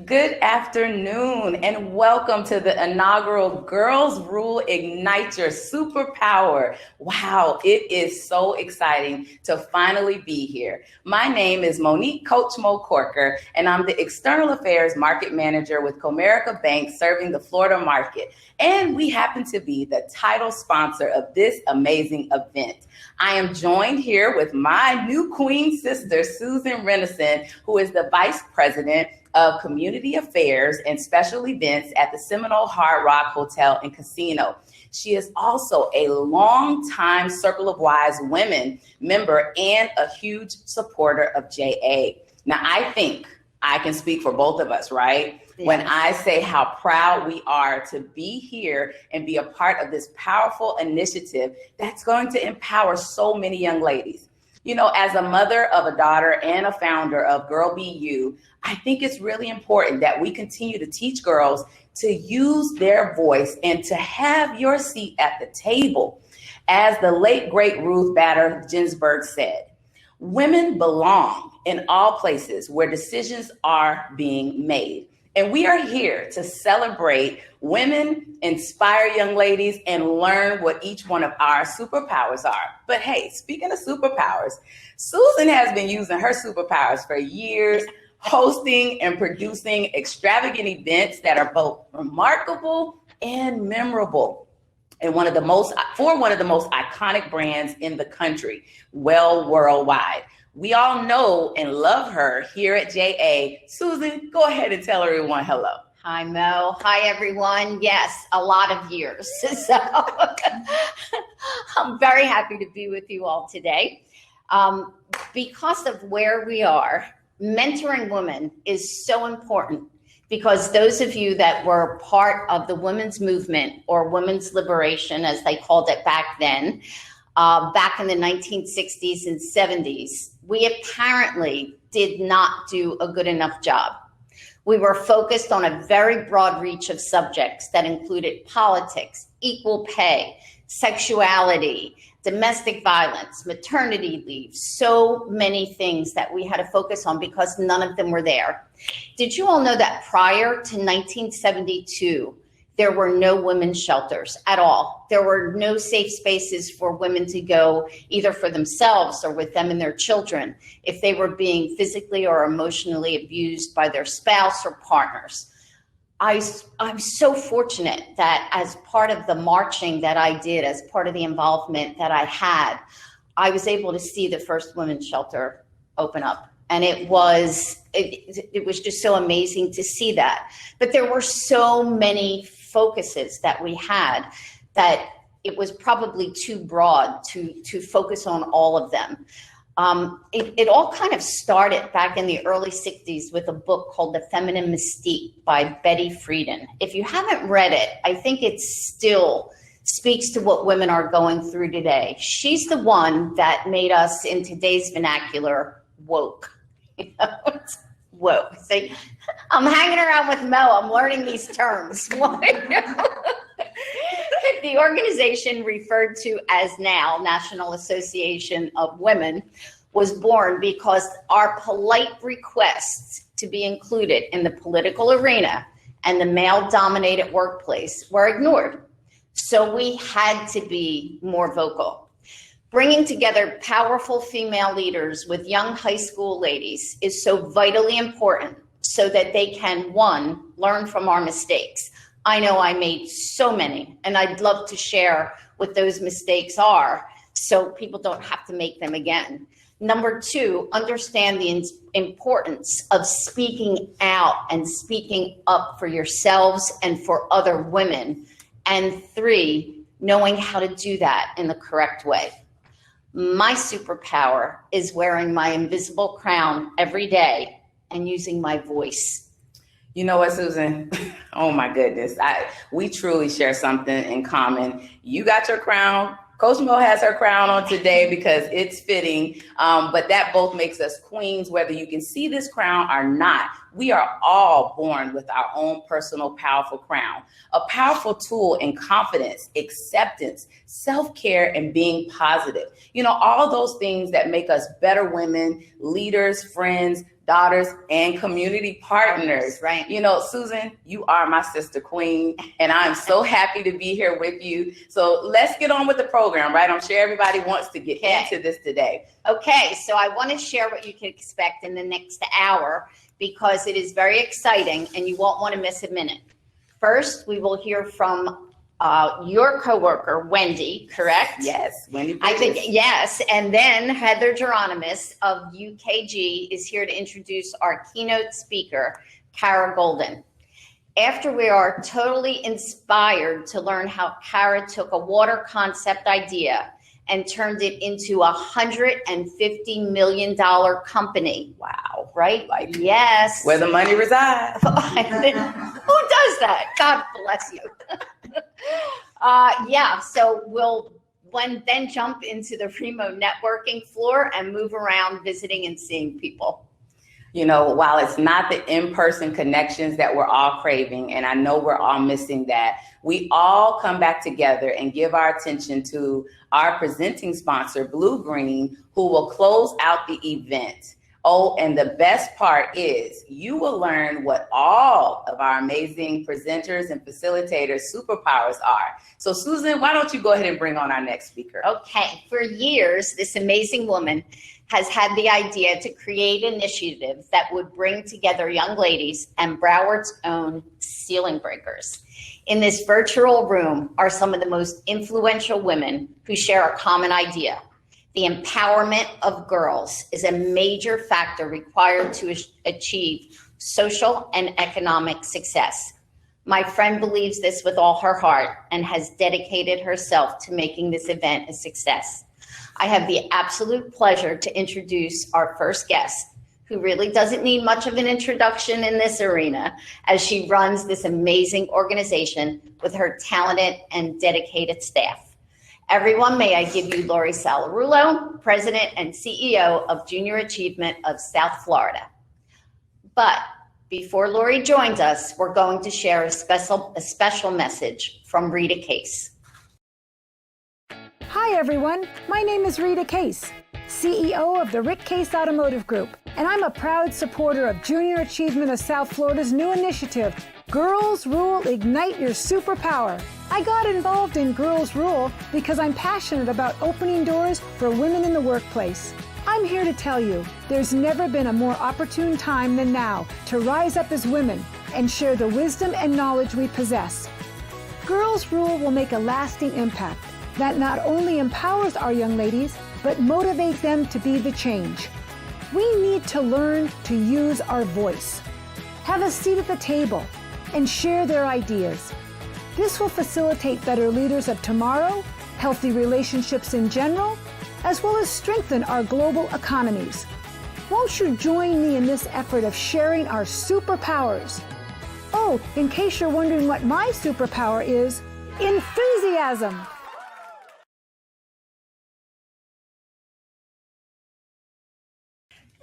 Good afternoon and welcome to the inaugural Girls Rule Ignite Your Superpower. Wow, it is so exciting to finally be here. My name is Monique Coach Mo Corker, and I'm the External Affairs Market Manager with Comerica Bank serving the Florida market. And we happen to be the title sponsor of this amazing event. I am joined here with my new queen sister, Susan Renneisen, who is the Vice President of Community Affairs and Special Events at the Seminole Hard Rock Hotel and Casino. She is also a longtime Circle of Wise Women member and a huge supporter of JA. Now, I think I can speak for both of us, right? Yes. When I say how proud we are to be here and be a part of this powerful initiative that's going to empower so many young ladies. You know, as a mother of a daughter and a founder of Girl Be You, I think it's really important that we continue to teach girls to use their voice and to have your seat at the table. As the late, great Ruth Bader Ginsburg said, women belong in all places where decisions are being made. And we are here to celebrate women, inspire young ladies, and learn what each one of our superpowers are. But hey, speaking of superpowers, Susan has been using her superpowers for years, hosting and producing extravagant events that are both remarkable and memorable. And one of the most iconic brands in the country, well, worldwide. We all know and love her here at JA. Susan, go ahead and tell everyone hello. Hi, Mo. Hi, everyone. Yes, a lot of years. So I'm very happy to be with you all today. Because of where we are, mentoring women is so important because those of you that were part of the women's movement or women's liberation, as they called it back then, back in the 1960s and 70s, we apparently did not do a good enough job. We were focused on a very broad reach of subjects that included politics, equal pay, sexuality, domestic violence, maternity leave, so many things that we had to focus on because none of them were there. Did you all know that prior to 1972, there were no women's shelters at all? There were no safe spaces for women to go either for themselves or with them and their children if they were being physically or emotionally abused by their spouse or partners. I'm so fortunate that as part of the marching that I did, as part of the involvement that I had, I was able to see the first women's shelter open up. And it was just so amazing to see that. But there were so many focuses that we had that it was probably too broad to focus on all of them. It all kind of started back in the early 60s with a book called The Feminine Mystique by Betty Friedan. If you haven't read it, I think it still speaks to what women are going through today. She's the one that made us, in today's vernacular, woke. You know, woke. See, I'm hanging around with Mo. I'm learning these terms. The organization referred to as now National Association of Women was born because our polite requests to be included in the political arena and the male-dominated workplace were ignored. So we had to be more vocal. Bringing together powerful female leaders with young high school ladies is so vitally important so that they can, one, learn from our mistakes. I know I made so many, and I'd love to share what those mistakes are so people don't have to make them again. Number two, understand the importance of speaking out and speaking up for yourselves and for other women. And three, knowing how to do that in the correct way. My superpower is wearing my invisible crown every day and using my voice. You know what, Susan? Oh my goodness. We truly share something in common. You got your crown. Coach Mo has her crown on today because it's fitting, but that both makes us queens, whether you can see this crown or not. We are all born with our own personal powerful crown, a powerful tool in confidence, acceptance, self-care, and being positive. You know, all those things that make us better women, leaders, friends, daughters, and community partners. Right. You know, Susan, you are my sister queen, and I'm so happy to be here with you. So let's get on with the program, right? I'm sure everybody wants to get into this today. Okay, so I want to share what you can expect in the next hour because it is very exciting and you won't want to miss a minute. First, we will hear from your coworker, Wendy, correct? Yes, Wendy Burgess. I think, yes. And then Heather Geronemus of UKG is here to introduce our keynote speaker, Goldin. After we are totally inspired to learn how Kara took a water concept idea and turned it into a $150 million company. Wow. Right? Like, yes. Where the money resides. Who does that? God bless you. So we'll then jump into the remote networking floor and move around visiting and seeing people. You know, while it's not the in-person connections that we're all craving, and I know we're all missing that, we all come back together and give our attention to our presenting sponsor, Blue Green, who will close out the event. Oh, and the best part is you will learn what all of our amazing presenters and facilitators' superpowers are. So Susan, why don't you go ahead and bring on our next speaker? Okay, for years, this amazing woman has had the idea to create initiatives that would bring together young ladies and Broward's own ceiling breakers. In this virtual room are some of the most influential women who share a common idea. The empowerment of girls is a major factor required to achieve social and economic success. My friend believes this with all her heart and has dedicated herself to making this event a success. I have the absolute pleasure to introduce our first guest, who really doesn't need much of an introduction in this arena, as she runs this amazing organization with her talented and dedicated staff. Everyone, may I give you Laurie Sallarulo, President and CEO of Junior Achievement of South Florida. But before Laurie joins us, we're going to share a special message from Rita Case. Hi everyone, my name is Rita Case, CEO of the Rick Case Automotive Group, and I'm a proud supporter of Junior Achievement of South Florida's new initiative, Girls Rule, Ignite Your Superpower. I got involved in Girls Rule because I'm passionate about opening doors for women in the workplace. I'm here to tell you, there's never been a more opportune time than now to rise up as women and share the wisdom and knowledge we possess. Girls Rule will make a lasting impact that not only empowers our young ladies, but motivates them to be the change. We need to learn to use our voice, have a seat at the table, and share their ideas. This will facilitate better leaders of tomorrow, healthy relationships in general, as well as strengthen our global economies. Won't you join me in this effort of sharing our superpowers? Oh, in case you're wondering what my superpower is, enthusiasm.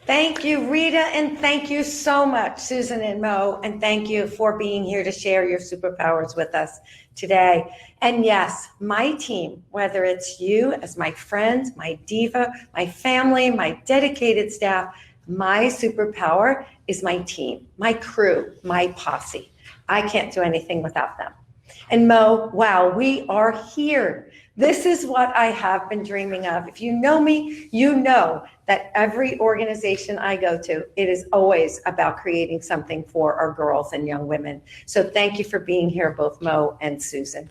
Thank you, Rita, and thank you so much, Susan and Mo, and thank you for being here to share your superpowers with us today. And yes, my team, whether it's you as my friends, my diva, my family, my dedicated staff, my superpower is my team, my crew, my posse. I can't do anything without them. And Mo, wow, we are here. This is what I have been dreaming of. If you know me, you know that every organization I go to, it is always about creating something for our girls and young women. So thank you for being here, both Mo and Susan.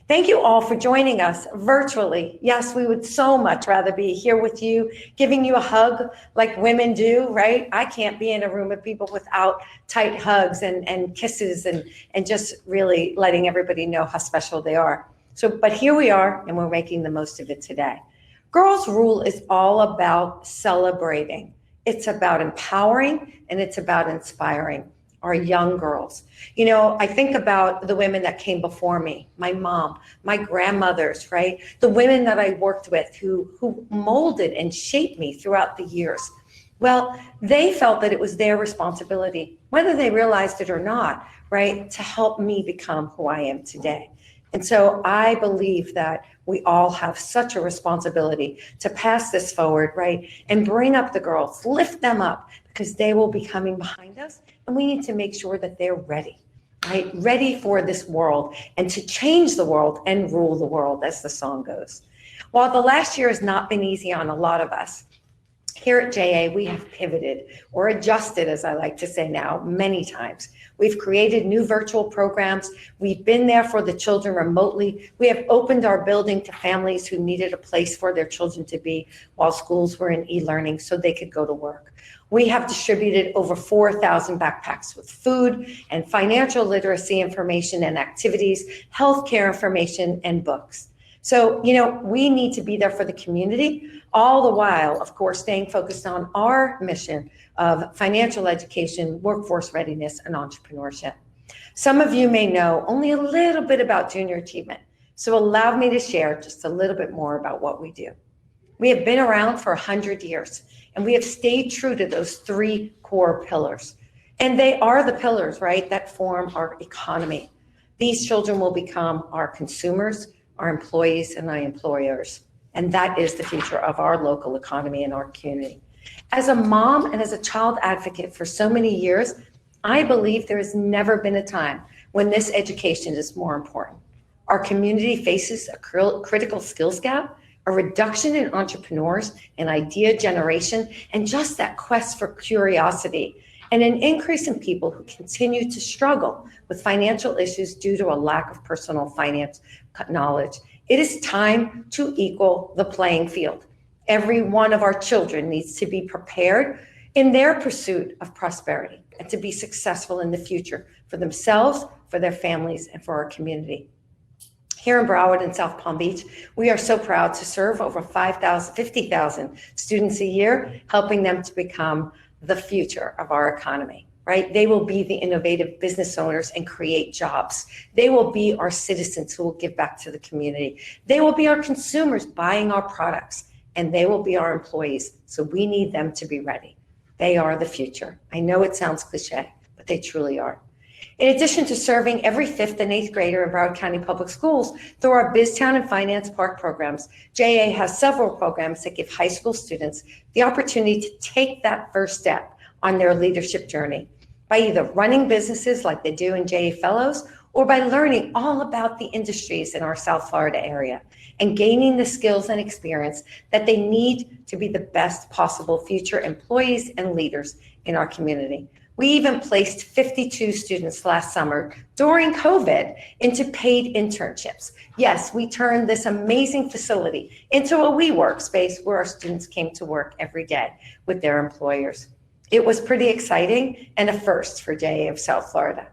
Thank you all for joining us virtually. Yes, we would so much rather be here with you, giving you a hug like women do, right? I can't be in a room of people without tight hugs and kisses and just really letting everybody know how special they are. So, but here we are, and we're making the most of it today. Girls Rule is all about celebrating. It's about empowering, and it's about inspiring our young girls. You know, I think about the women that came before me, my mom, my grandmothers, right? The women that I worked with who molded and shaped me throughout the years. Well, they felt that it was their responsibility, whether they realized it or not, right, to help me become who I am today. And so I believe that we all have such a responsibility to pass this forward, right? And bring up the girls, lift them up, because they will be coming behind us. And we need to make sure that they're ready, right? Ready for this world and to change the world and rule the world, as the song goes. While the last year has not been easy on a lot of us, here at JA, we have pivoted or adjusted, as I like to say now, many times. We've created new virtual programs. We've been there for the children remotely. We have opened our building to families who needed a place for their children to be while schools were in e-learning so they could go to work. We have distributed over 4,000 backpacks with food and financial literacy information and activities, healthcare information, and books. So, we need to be there for the community, all the while, of course, staying focused on our mission of financial education, workforce readiness, and entrepreneurship. Some of you may know only a little bit about junior achievement, so allow me to share just a little bit more about what we do. We have been around for 100 years, and we have stayed true to those 3 core pillars. And they are the pillars, right, that form our economy. These children will become our consumers, our employees, and our employers. And that is the future of our local economy and our community. As a mom and as a child advocate for so many years, I believe there has never been a time when this education is more important. Our community faces a critical skills gap, a reduction in entrepreneurs and idea generation, and just that quest for curiosity, and an increase in people who continue to struggle with financial issues due to a lack of personal finance knowledge. It is time to equal the playing field. Every one of our children needs to be prepared in their pursuit of prosperity and to be successful in the future for themselves, for their families, and for our community. Here in Broward and South Palm Beach, we are so proud to serve over 50,000 students a year, helping them to become the future of our economy, right? They will be the innovative business owners and create jobs. They will be our citizens who will give back to the community. They will be our consumers buying our products, and they will be our employees. So we need them to be ready. They are the future. I know it sounds cliche, but they truly are. In addition to serving every 5th and 8th grader in Broward County Public Schools through our BizTown and Finance Park programs, JA has several programs that give high school students the opportunity to take that first step on their leadership journey by either running businesses like they do in JA Fellows, or by learning all about the industries in our South Florida area and gaining the skills and experience that they need to be the best possible future employees and leaders in our community. We even placed 52 students last summer during COVID into paid internships. Yes, we turned this amazing facility into a WeWork space where our students came to work every day with their employers. It was pretty exciting and a first for JA of South Florida.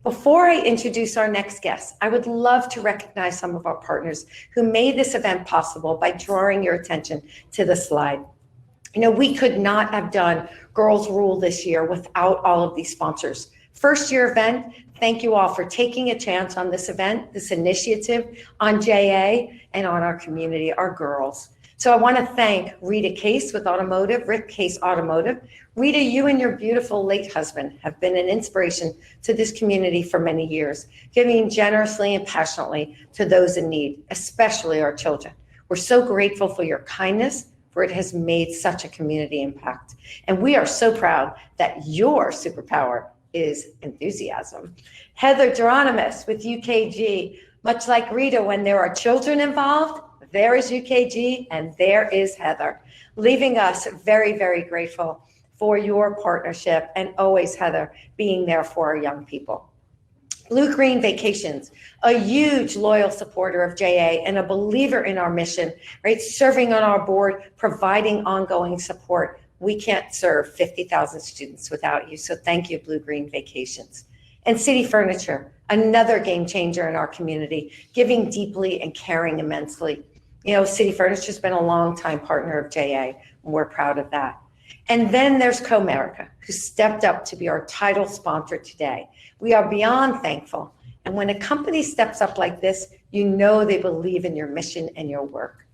Before I introduce our next guest, I would love to recognize some of our partners who made this event possible by drawing your attention to the slide. We could not have done Girls Rule this year without all of these sponsors. First year event, thank you all for taking a chance on this event, this initiative on JA and on our community, our girls. So I want to thank Rita Case with Automotive, Rick Case Automotive. Rita, you and your beautiful late husband have been an inspiration to this community for many years, giving generously and passionately to those in need, especially our children. We're so grateful for your kindness, for it has made such a community impact. And we are so proud that your superpower is enthusiasm. Heather Geronemus with UKG, much like Rita, when there are children involved, there is UKG and there is Heather, leaving us very, very grateful for your partnership and always, Heather, being there for our young people. Blue Green Vacations, a huge loyal supporter of JA and a believer in our mission, right? Serving on our board, providing ongoing support. We can't serve 50,000 students without you. So thank you, Blue Green Vacations. And City Furniture, another game changer in our community, giving deeply and caring immensely. City Furniture has been a longtime partner of JA, and we're proud of that. And then there's Comerica, who stepped up to be our title sponsor today. We are beyond thankful. And when a company steps up like this, they believe in your mission and your work.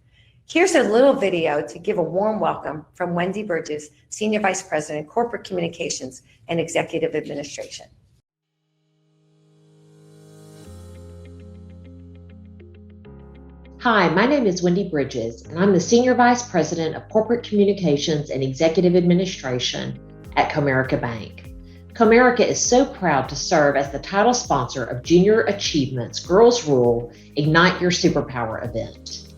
Here's a little video to give a warm welcome from Wendy Burgess, Senior Vice President, Corporate Communications and Executive Administration. Hi, my name is Wendy Burgess, and I'm the Senior Vice President of Corporate Communications and Executive Administration at Comerica Bank. Comerica is so proud to serve as the title sponsor of Junior Achievement's Girls Rule Ignite Your Superpower event.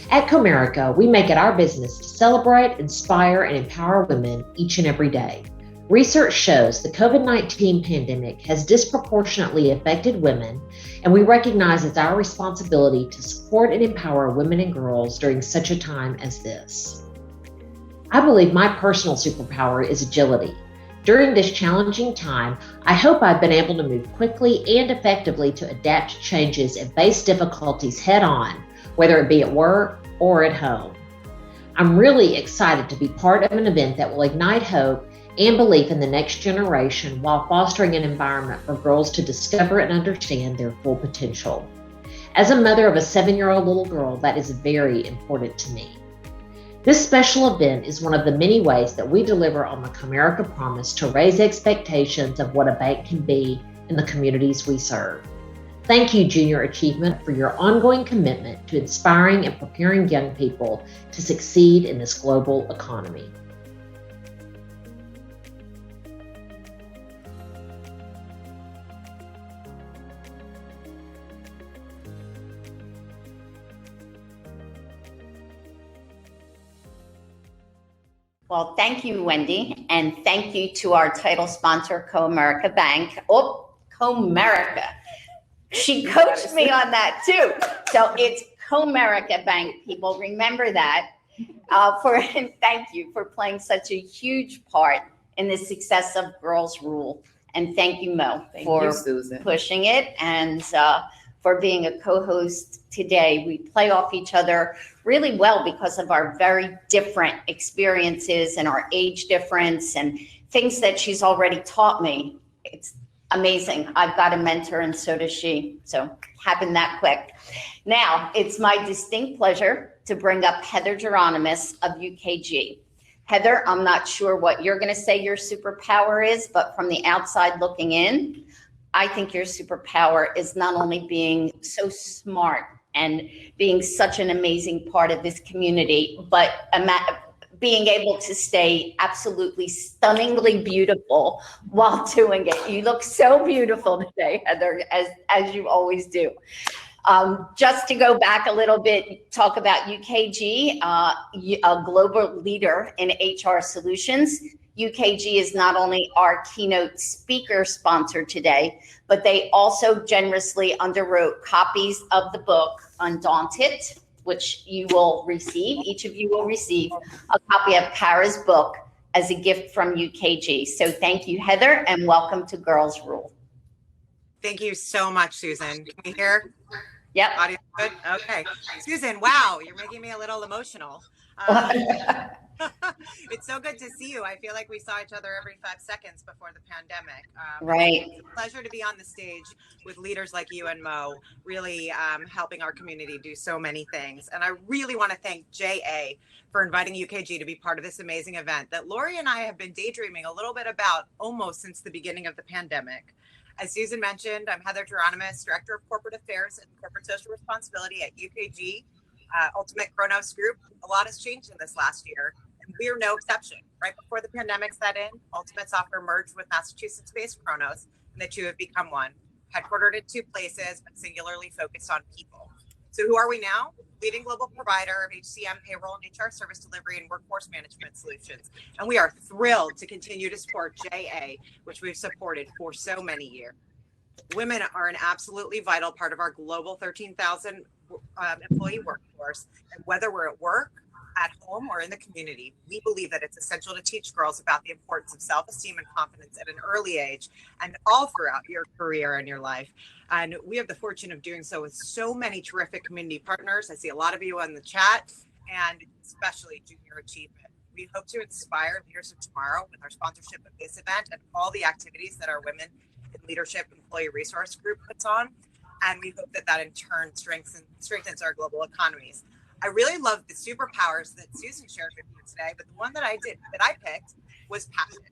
At Comerica, we make it our business to celebrate, inspire, and empower women each and every day. Research shows the COVID-19 pandemic has disproportionately affected women, and we recognize it's our responsibility to support and empower women and girls during such a time as this. I believe my personal superpower is agility. During this challenging time, I hope I've been able to move quickly and effectively to adapt to changes and face difficulties head on, whether it be at work or at home. I'm really excited to be part of an event that will ignite hope and belief in the next generation while fostering an environment for girls to discover and understand their full potential. As a mother of a 7-year-old little girl, that is very important to me. This special event is one of the many ways that we deliver on the Comerica promise to raise expectations of what a bank can be in the communities we serve. Thank you, Junior Achievement, for your ongoing commitment to inspiring and preparing young people to succeed in this global economy. Well, thank you, Wendy, and thank you to our title sponsor, Comerica Bank. Oh, Comerica. She coached me on that too. So it's Comerica Bank, people. Remember that. And thank you for playing such a huge part in the success of Girls Rule. And thank you, Mo, for pushing it and for being a co-host today. We play off each other really well because of our very different experiences and our age difference and things that she's already taught me. It's amazing. I've got a mentor and so does she. So happened that quick. Now, it's my distinct pleasure to bring up Heather Geronemus of UKG. Heather, I'm not sure what you're going to say your superpower is, but from the outside looking in, I think your superpower is not only being so smart and being such an amazing part of this community, but being able to stay absolutely stunningly beautiful while doing it. You look so beautiful today, Heather, as you always do. Just to go back a little bit, talk about UKG, a global leader in HR solutions. UKG is not only our keynote speaker sponsor today, but they also generously underwrote copies of the book Undaunted, which you will receive, each of you will receive a copy of Kara's book as a gift from UKG. So thank you, Heather, and welcome to Girls Rule. Thank you so much, Susan. Can we hear? Yep. Audio good? Okay. Susan, wow, you're making me a little emotional. It's so good to see you. I feel like we saw each other every 5 seconds before the pandemic. Right. It's a pleasure to be on the stage with leaders like you and Mo, really helping our community do so many things. And I really want to thank JA for inviting UKG to be part of this amazing event that Laurie and I have been daydreaming a little bit about almost since the beginning of the pandemic. As Susan mentioned, I'm Heather Geronemus, Director of Corporate Affairs and Corporate Social Responsibility at UKG, Ultimate Kronos Group. A lot has changed in this last year, and we are no exception. Right before the pandemic set in, Ultimate Software merged with Massachusetts-based Kronos, and the two have become one, headquartered in 2 places, but singularly focused on people. So who are we now? Leading global provider of HCM, payroll, and HR service delivery and workforce management solutions. And we are thrilled to continue to support JA, which we've supported for so many years. Women are an absolutely vital part of our global 13,000 employee workforce. And whether we're at work, at home, or in the community, we believe that it's essential to teach girls about the importance of self-esteem and confidence at an early age and all throughout your career and your life. And we have the fortune of doing so with so many terrific community partners. I see a lot of you on the chat, and especially Junior Achievement. We hope to inspire leaders of tomorrow with our sponsorship of this event and all the activities that our Women in Leadership Employee Resource Group puts on. And we hope that that in turn strengthens our global economies. I really love the superpowers that Susan shared with you today, but the one that I picked was passion.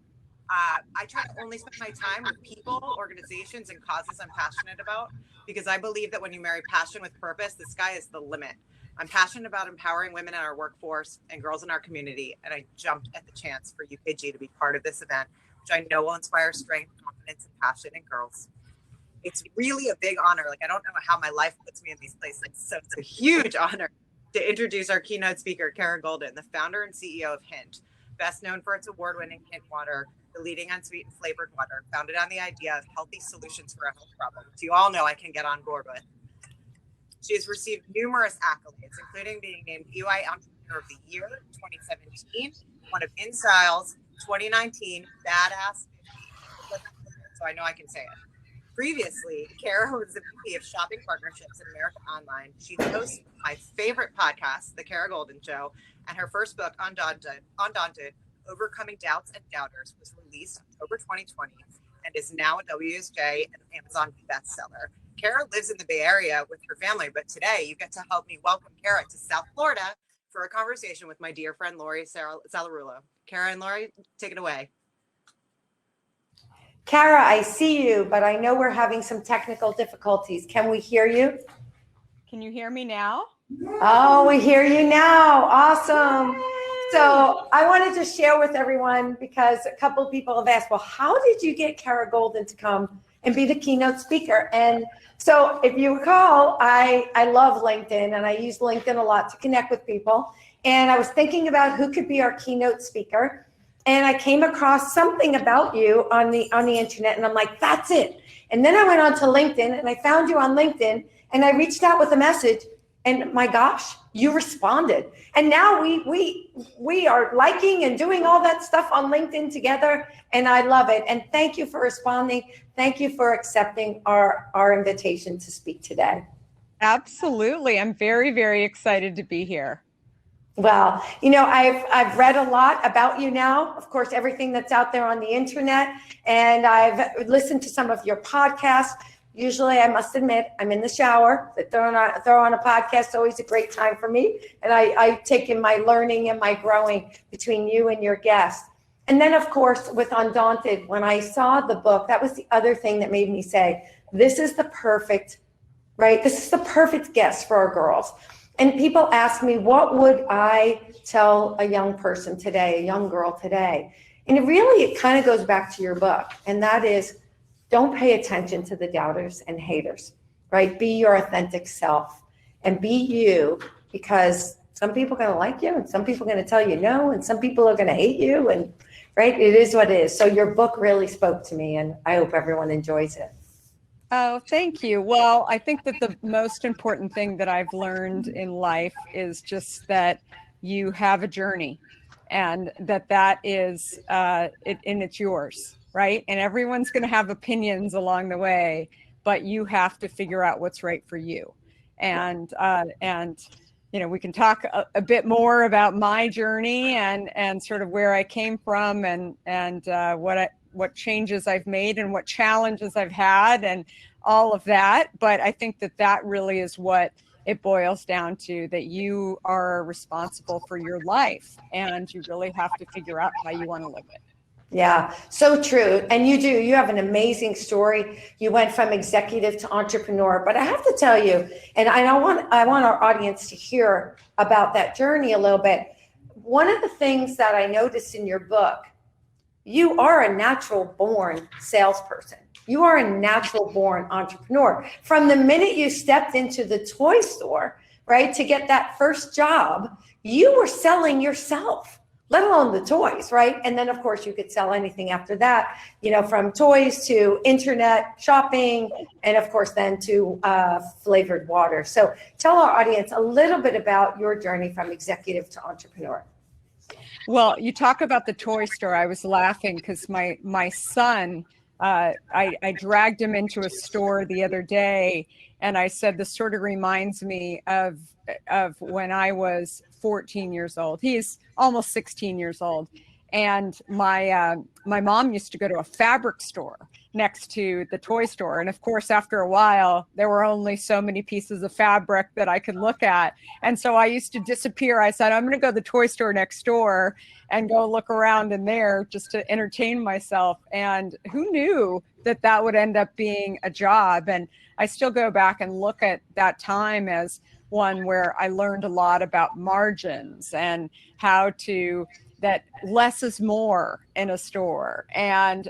I try to only spend my time with people, organizations, and causes I'm passionate about, because I believe that when you marry passion with purpose, the sky is the limit. I'm passionate about empowering women in our workforce and girls in our community, and I jumped at the chance for UKG to be part of this event, which I know will inspire strength, confidence, and passion in girls. It's really a big honor. Like, I don't know how my life puts me in these places. So it's a huge honor to introduce our keynote speaker, Kara Goldin, the founder and CEO of Hint, best known for its award-winning Hint water, the leading unsweetened flavored water, founded on the idea of healthy solutions for a health problem, which you all know I can get on board with. She has received numerous accolades, including being named UI Entrepreneur of the Year 2017, one of InStyle's 2019 Badass 50. So I know I can say it. Previously, Kara was the VP of Shopping Partnerships at America Online. She's the host of my favorite podcast, The Kara Goldin Show, and her first book, Undaunted, Overcoming Doubts and Doubters, was released October 2020 and is now a WSJ and Amazon bestseller. Kara lives in the Bay Area with her family, but today you get to help me welcome Kara to South Florida for a conversation with my dear friend, Laurie Sallarulo. Kara and Laurie, take it away. Kara, I see you, but I know we're having some technical difficulties. Can we hear you? Can you hear me now? Oh, we hear you now. Awesome. So I wanted to share with everyone, because a couple of people have asked, well, how did you get Kara Goldin to come and be the keynote speaker? And so if you recall, I love LinkedIn, and I use LinkedIn a lot to connect with people. And I was thinking about who could be our keynote speaker. And I came across something about you on the internet, and I'm like, that's it. And then I went on to LinkedIn, and I found you on LinkedIn, and I reached out with a message, and my gosh, you responded. And now we are liking and doing all that stuff on LinkedIn together, and I love it. And thank you for responding. Thank you for accepting our invitation to speak today. Absolutely. I'm very, very excited to be here. Well, you know, I've read a lot about you now, of course, everything that's out there on the internet, and I've listened to some of your podcasts. Usually, I must admit, I'm in the shower, but throw on a podcast, always a great time for me. And I take in my learning and my growing between you and your guests. And then, of course, with Undaunted, when I saw the book, that was the other thing that made me say, this is the perfect, right? This is the perfect guest for our girls. And people ask me, what would I tell a young person today, a young girl today? And it kind of goes back to your book. And that is, don't pay attention to the doubters and haters, right? Be your authentic self and be you, because some people are going to like you and some people are going to tell you no, and some people are going to hate you, and right? It is what it is. So your book really spoke to me, and I hope everyone enjoys it. Oh, thank you. Well, I think that the most important thing that I've learned in life is just that you have a journey, and that is and it's yours, right? And everyone's going to have opinions along the way, but you have to figure out what's right for you. And you know, we can talk a bit more about my journey and sort of where I came from and what changes I've made and what challenges I've had and all of that. But I think that really is what it boils down to, that you are responsible for your life and you really have to figure out how you want to live it. Yeah, so true. And you have an amazing story. You went from executive to entrepreneur, but I have to tell you, and I want our audience to hear about that journey a little bit. One of the things that I noticed in your book, you are a natural born salesperson. You are a natural born entrepreneur. From the minute you stepped into the toy store, right, to get that first job, you were selling yourself, let alone the toys, right? And then, of course, you could sell anything after that, you know, from toys to internet shopping, and, of course, then to flavored water. So tell our audience a little bit about your journey from executive to entrepreneur. Well, you talk about the toy store. I was laughing because my son, I dragged him into a store the other day, and I said, this sort of reminds me of when I was 14 years old. He's almost 16 years old. And my mom used to go to a fabric store next to the toy store. And of course, after a while, there were only so many pieces of fabric that I could look at. And so I used to disappear. I said, I'm going to go to the toy store next door and go look around in there just to entertain myself. And who knew that would end up being a job? And I still go back and look at that time as one where I learned a lot about margins and how to that less is more in a store, and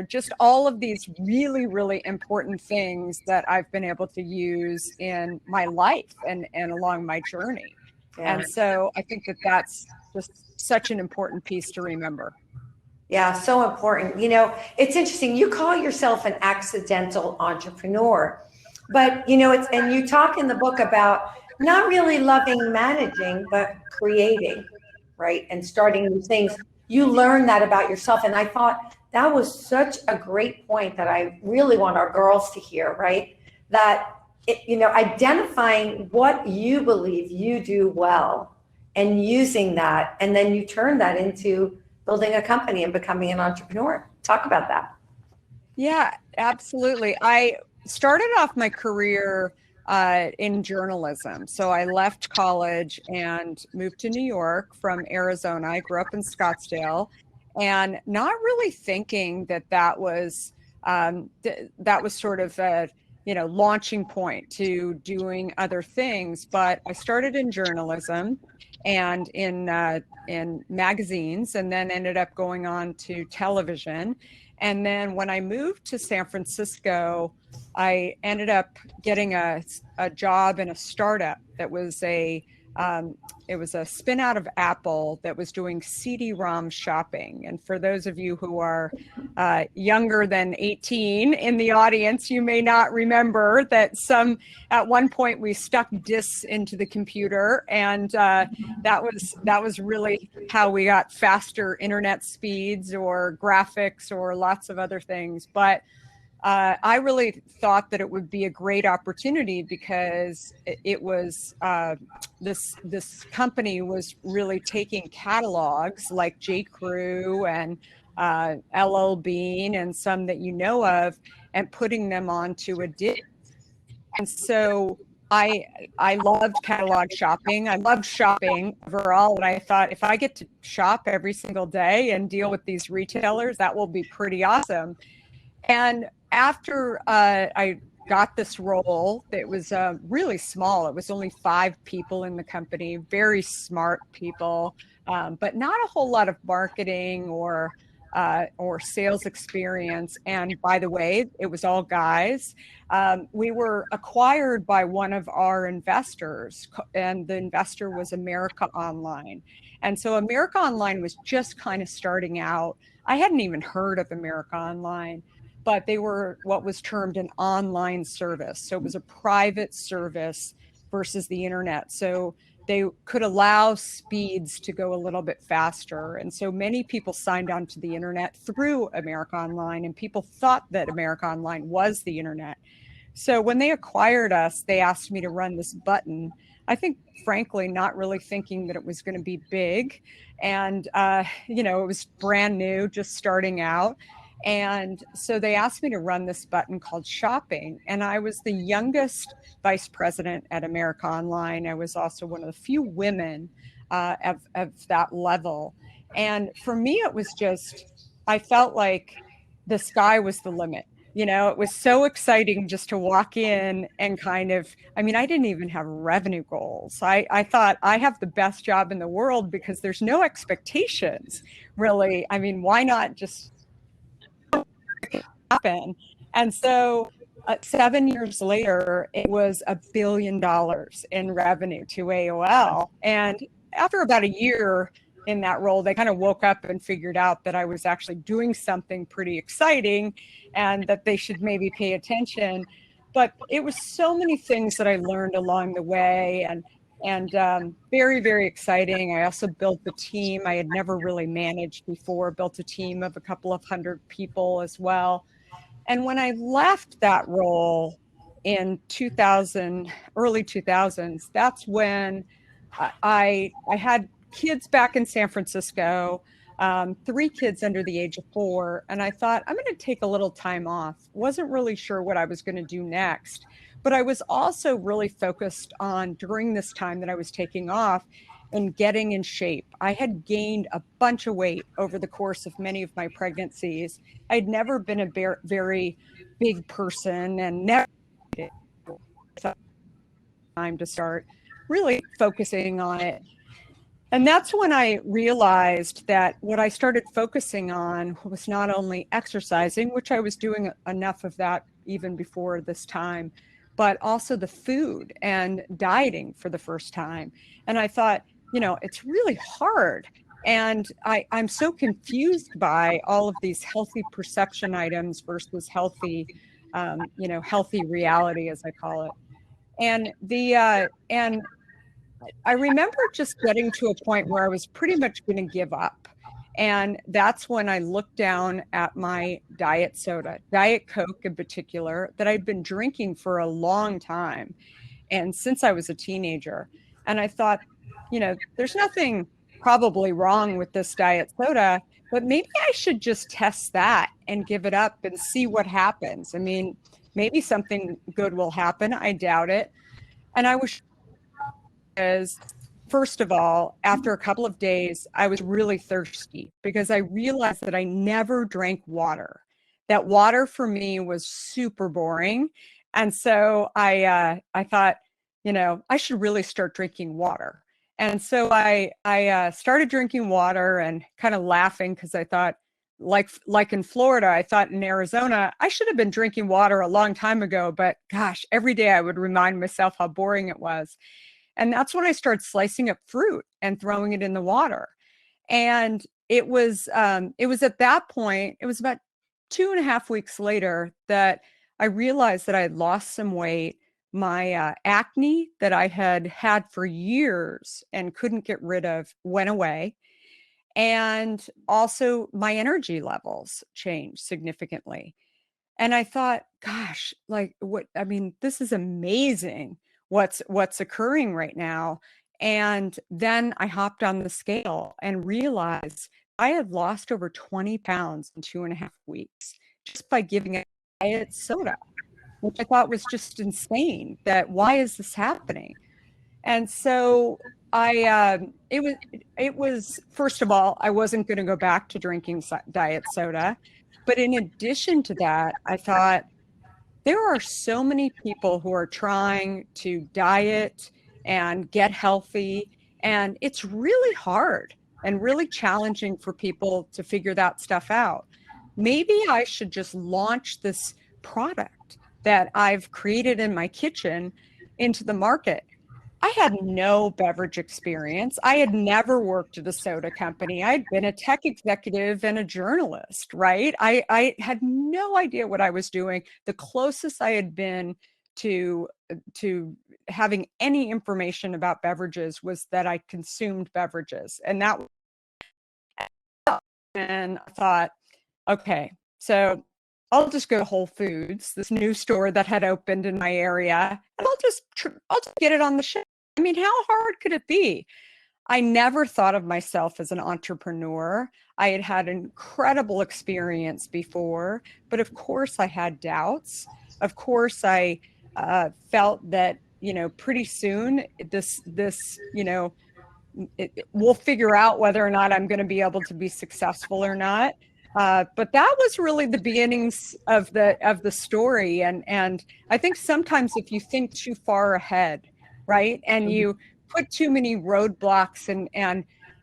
just all of these really, really important things that I've been able to use in my life and along my journey. Yeah. And so I think that that's just such an important piece to remember. Yeah, so important. It's interesting. You call yourself an accidental entrepreneur, but it's, and you talk in the book about not really loving managing, but creating, right? And starting new things. You learn that about yourself. And I thought that was such a great point that I really want our girls to hear, right? That, identifying what you believe you do well and using that, and then you turn that into building a company and becoming an entrepreneur. Talk about that. Yeah, absolutely. I started off my career in journalism. So I left college and moved to New York from Arizona. I grew up in Scottsdale, and not really thinking that was sort of a launching point to doing other things. But I started in journalism and in magazines, and then ended up going on to television. And then when I moved to San Francisco, I ended up getting a job in a startup that was it was a spin out of Apple that was doing CD-ROM shopping. And for those of you who are younger than 18 in the audience, you may not remember that at one point we stuck discs into the computer, and that was really how we got faster internet speeds or graphics or lots of other things. But I really thought that it would be a great opportunity because it was this company was really taking catalogs like J. Crew and LL Bean and some that you know of, and putting them onto a disc. And so I loved catalog shopping. I loved shopping overall, and I thought if I get to shop every single day and deal with these retailers, that will be pretty awesome. And after I got this role, that was really small. It was only 5 people in the company, very smart people, but not a whole lot of marketing or sales experience. And by the way, it was all guys. We were acquired by one of our investors, and the investor was Comerica Online. And so Comerica Online was just kind of starting out. I hadn't even heard of Comerica Online, but they were what was termed an online service. So it was a private service versus the internet. So they could allow speeds to go a little bit faster. And so many people signed on to the internet through Comerica Online, and people thought that Comerica Online was the internet. So when they acquired us, they asked me to run this button. I think, frankly, not really thinking that it was going to be big. And, it was brand new, just starting out. And so they asked me to run this button called shopping. And I was the youngest vice president at Comerica Online. I was also one of the few women of that level. And for me, it was just, I felt like the sky was the limit. It was so exciting just to walk in and kind of, I didn't even have revenue goals. I thought I have the best job in the world because there's no expectations, really. Why not just happen? And so 7 years later, it was $1 billion in revenue to AOL. And after about a year in that role, they kind of woke up and figured out that I was actually doing something pretty exciting and that they should maybe pay attention. But it was so many things that I learned along the way, and very, very exciting. I also built the team I had never really managed before, built a team of a couple of hundred people as well. And when I left that role in early 2000s, that's when I had kids back in San Francisco, 3 kids under the age of 4. And I thought, I'm going to take a little time off. Wasn't really sure what I was going to do next. But I was also really focused on, during this time that I was taking off, and getting in shape. I had gained a bunch of weight over the course of many of my pregnancies. I'd never been a very big person, and never time to start really focusing on it. And that's when I realized that what I started focusing on was not only exercising, which I was doing enough of that even before this time, but also the food and dieting for the first time. And I thought, it's really hard. And I'm so confused by all of these healthy perception items versus healthy, healthy reality, as I call it. And I remember just getting to a point where I was pretty much going to give up. And that's when I looked down at my diet soda, Diet Coke in particular, that I'd been drinking for a long time. And since I was a teenager. And I thought, there's nothing probably wrong with this diet soda, but maybe I should just test that and give it up and see what happens. I mean, maybe something good will happen. I doubt it. And I was, because first of all, after a couple of days, I was really thirsty because I realized that I never drank water. That water for me was super boring. And so I thought, I should really start drinking water. And so I started drinking water and kind of laughing because I thought, like in Florida, I thought in Arizona, I should have been drinking water a long time ago. But gosh, every day I would remind myself how boring it was. And that's when I started slicing up fruit and throwing it in the water. And it was at that point, it was about 2.5 weeks later that I realized that I had lost some weight. My acne that I had had for years and couldn't get rid of went away. And also my energy levels changed significantly. And I thought, gosh, this is amazing what's occurring right now. And then I hopped on the scale and realized I had lost over 20 pounds in 2.5 weeks just by giving a diet soda, which I thought was just insane. That why is this happening? And so it was first of all, I wasn't going to go back to drinking diet soda. But in addition to that, I thought there are so many people who are trying to diet and get healthy, and it's really hard and really challenging for people to figure that stuff out. Maybe I should just launch this product that I've created in my kitchen into the market. I had no beverage experience. I had never worked at a soda company. I'd been a tech executive and a journalist, right? I had no idea what I was doing. The closest I had been to having any information about beverages was that I consumed beverages. And I thought, okay, so I'll just go to Whole Foods, this new store that had opened in my area, and I'll just get it on the shelf. I mean, how hard could it be? I never thought of myself as an entrepreneur. I had had incredible experience before, but of course I had doubts. Of course I felt that, pretty soon we'll figure out whether or not I'm going to be able to be successful or not. But that was really the beginnings of the story. And I think sometimes if you think too far ahead, right, and you put too many roadblocks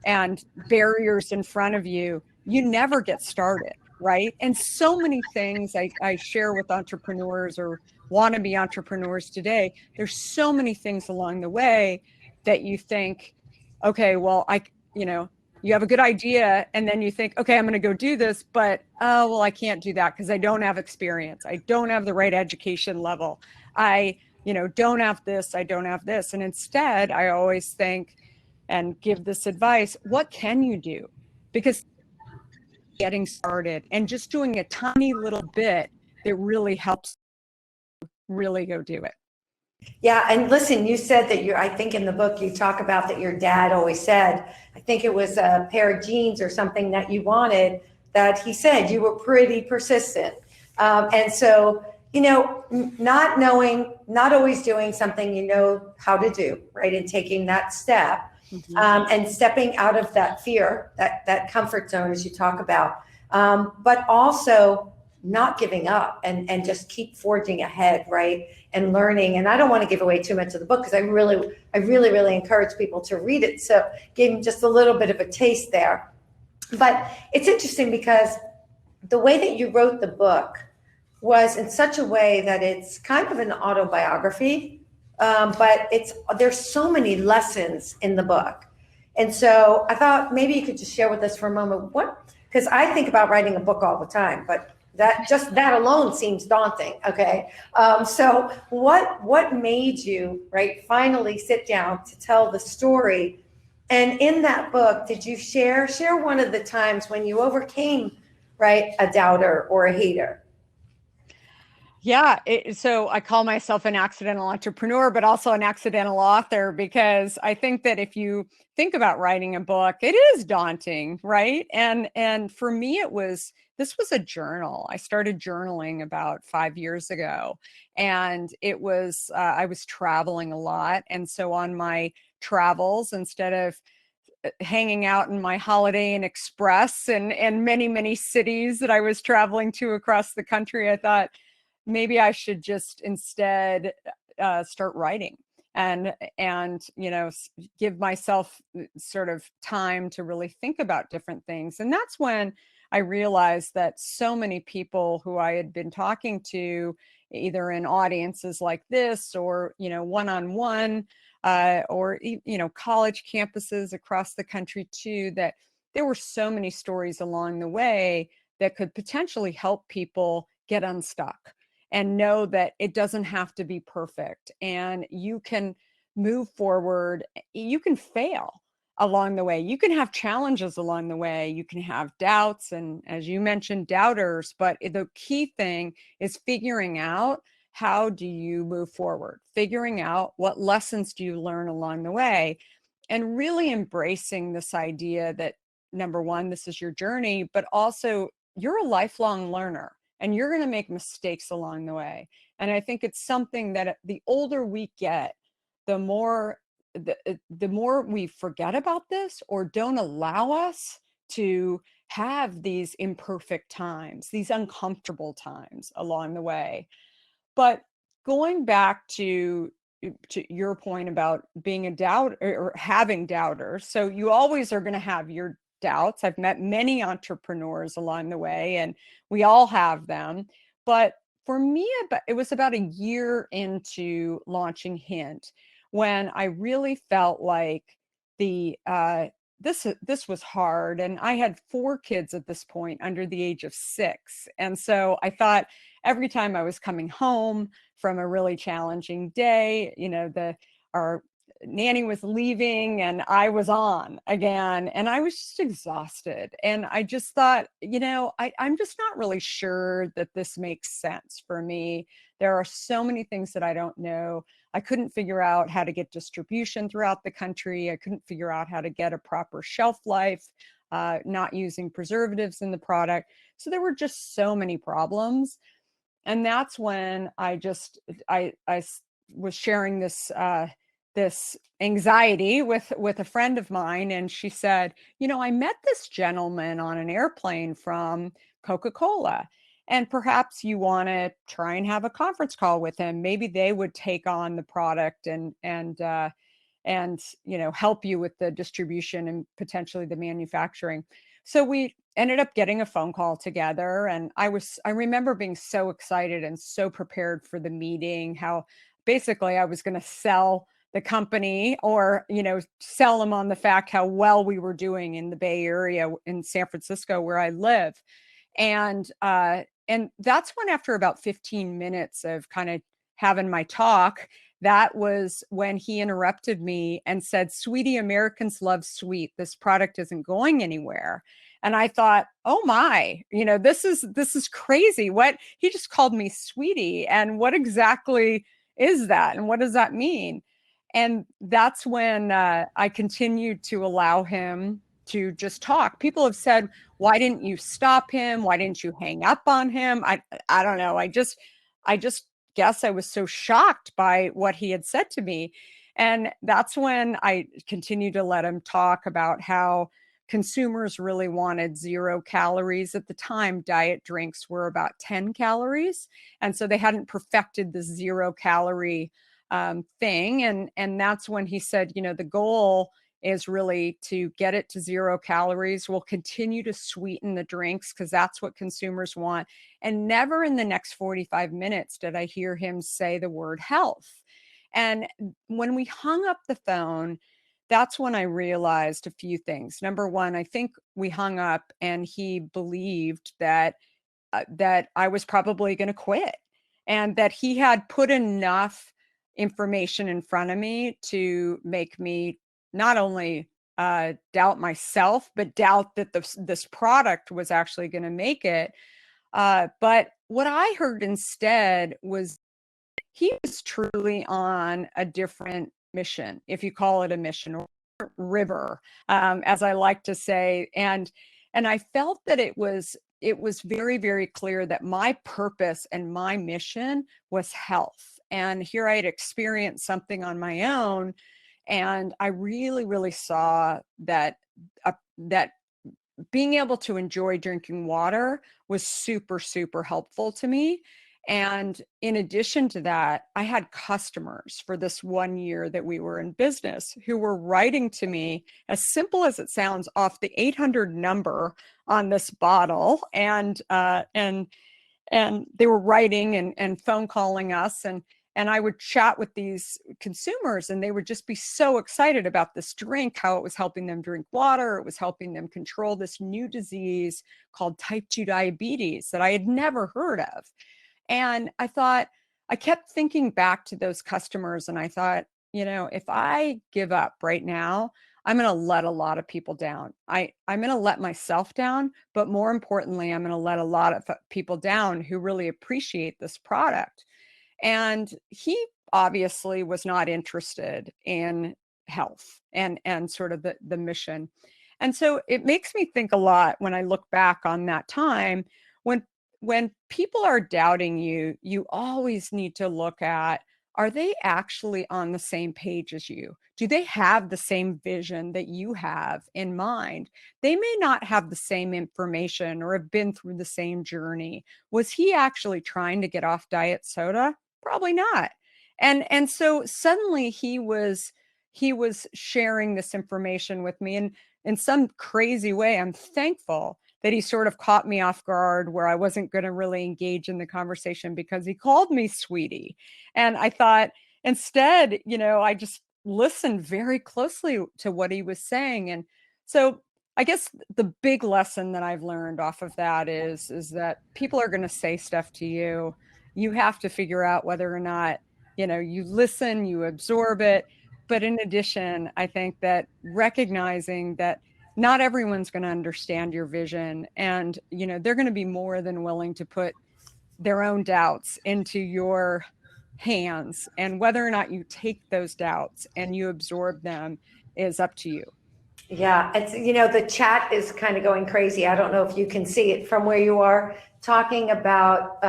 and barriers in front of you, you never get started, right? And so many things I share with entrepreneurs or wannabe entrepreneurs today, there's so many things along the way that you think, okay, well, you have a good idea, and then you think, okay, I'm going to go do this, but, I can't do that because I don't have experience. I don't have the right education level. I don't have this, I don't have this. And instead, I always think and give this advice, what can you do? Because getting started and just doing a tiny little bit, it really helps really go do it. Yeah, and listen, you said that I think in the book you talk about that your dad always said, I think it was a pair of jeans or something that you wanted, that he said you were pretty persistent. And so, not knowing, not always doing something you know how to do, right? And taking that step and stepping out of that fear, that comfort zone, as you talk about. But also not giving up and just keep forging ahead, right? And learning. And I don't want to give away too much of the book because I really encourage people to read it. So gave them just a little bit of a taste there. But it's interesting because the way that you wrote the book was in such a way that it's kind of an autobiography, but there's so many lessons in the book. And so I thought maybe you could just share with us for a moment because I think about writing a book all the time, but that alone seems daunting. Okay. So what made you, right, finally sit down to tell the story? And in that book, did you share one of the times when you overcame, right, a doubter or a hater? Yeah. So I call myself an accidental entrepreneur, but also an accidental author, because I think that if you think about writing a book, it is daunting, right? And for me, this was a journal. I started journaling about 5 years ago, and I was traveling a lot. And so on my travels, instead of hanging out in my Holiday Inn Express and many cities that I was traveling to across the country, I thought, maybe I should just instead start writing and give myself sort of time to really think about different things. And that's when I realized that so many people who I had been talking to, either in audiences like this or one-on-one, or college campuses across the country too, that there were so many stories along the way that could potentially help people get unstuck and know that it doesn't have to be perfect, and you can move forward. You can fail along the way. You can have challenges along the way. You can have doubts, and as you mentioned, doubters. But the key thing is figuring out, how do you move forward? Figuring out what lessons do you learn along the way, and really embracing this idea that, number one, this is your journey, but also you're a lifelong learner. And you're going to make mistakes along the way. And I think it's something that the older we get, the more we forget about this or don't allow us to have these imperfect times, these uncomfortable times along the way. But going back to your point about being a doubt or having doubters, so you always are going to have your doubts. I've met many entrepreneurs along the way, and we all have them. But for me, it was about a year into launching Hint when I really felt like this was hard. And I had 4 kids at this point under the age of 6. And so I thought every time I was coming home from a really challenging day, our nanny was leaving and I was on again, and I was just exhausted. And I just thought, I'm just not really sure that this makes sense for me. There are so many things that I don't know. I couldn't figure out how to get distribution throughout the country. I couldn't figure out how to get a proper shelf life, not using preservatives in the product. So there were just so many problems. And that's when I was sharing this anxiety with a friend of mine. And she said, I met this gentleman on an airplane from Coca-Cola, and perhaps you want to try and have a conference call with him. Maybe they would take on the product and help you with the distribution and potentially the manufacturing. So we ended up getting a phone call together, and I remember being so excited and so prepared for the meeting, how basically I was going to sell the company or, sell them on the fact how well we were doing in the Bay Area in San Francisco, where I live. And that's when, after about 15 minutes of kind of having my talk, that was when he interrupted me and said, "Sweetie, Americans love sweet. This product isn't going anywhere." And I thought, oh my, this is crazy. What? He just called me sweetie. And what exactly is that? And what does that mean? And that's when I continued to allow him to just talk. People have said, why didn't you stop him? Why didn't you hang up on him? I don't know. I just guess I was so shocked by what he had said to me. And that's when I continued to let him talk about how consumers really wanted 0 calories. At the time, diet drinks were about 10 calories. And so they hadn't perfected the 0 calorie thing. And that's when he said, the goal is really to get it to 0 calories. We'll continue to sweeten the drinks because that's what consumers want. And never in the next 45 minutes did I hear him say the word health. And when we hung up the phone, that's when I realized a few things. Number one, I think we hung up and he believed that I was probably going to quit, and that he had put enough information in front of me to make me not only doubt myself, but doubt that this product was actually going to make it. But what I heard instead was he was truly on a different mission, if you call it a mission, or river, as I like to say. And I felt that it was very, very clear that my purpose and my mission was health. And here I had experienced something on my own, and I really, really saw that that being able to enjoy drinking water was super, super helpful to me. And in addition to that, I had customers for this 1 year that we were in business who were writing to me, as simple as it sounds, off the 800 number on this bottle. And they were writing and phone calling us. And I would chat with these consumers, and they would just be so excited about this drink, how it was helping them drink water. It was helping them control this new disease called type 2 diabetes that I had never heard of. And I kept thinking back to those customers, and I thought, if I give up right now, I'm going to let a lot of people down. I'm going to let myself down, but more importantly, I'm going to let a lot of people down who really appreciate this product. And he obviously was not interested in health and sort of the mission. And so it makes me think a lot when I look back on that time. When people are doubting you, you always need to look at, are they actually on the same page as you? Do they have the same vision that you have in mind? They may not have the same information or have been through the same journey. Was he actually trying to get off diet soda? Probably not. And so suddenly he was sharing this information with me, and in some crazy way, I'm thankful that he sort of caught me off guard where I wasn't going to really engage in the conversation, because he called me sweetie. And I thought, instead, I just listened very closely to what he was saying. And so I guess the big lesson that I've learned off of that is that people are going to say stuff to you. You have to figure out whether or not, you listen, you absorb it. But in addition, I think that recognizing that not everyone's going to understand your vision, and they're going to be more than willing to put their own doubts into your hands, and whether or not you take those doubts and you absorb them is up to you. Yeah, it's the chat is kind of going crazy. I don't know if you can see it from where you are, talking about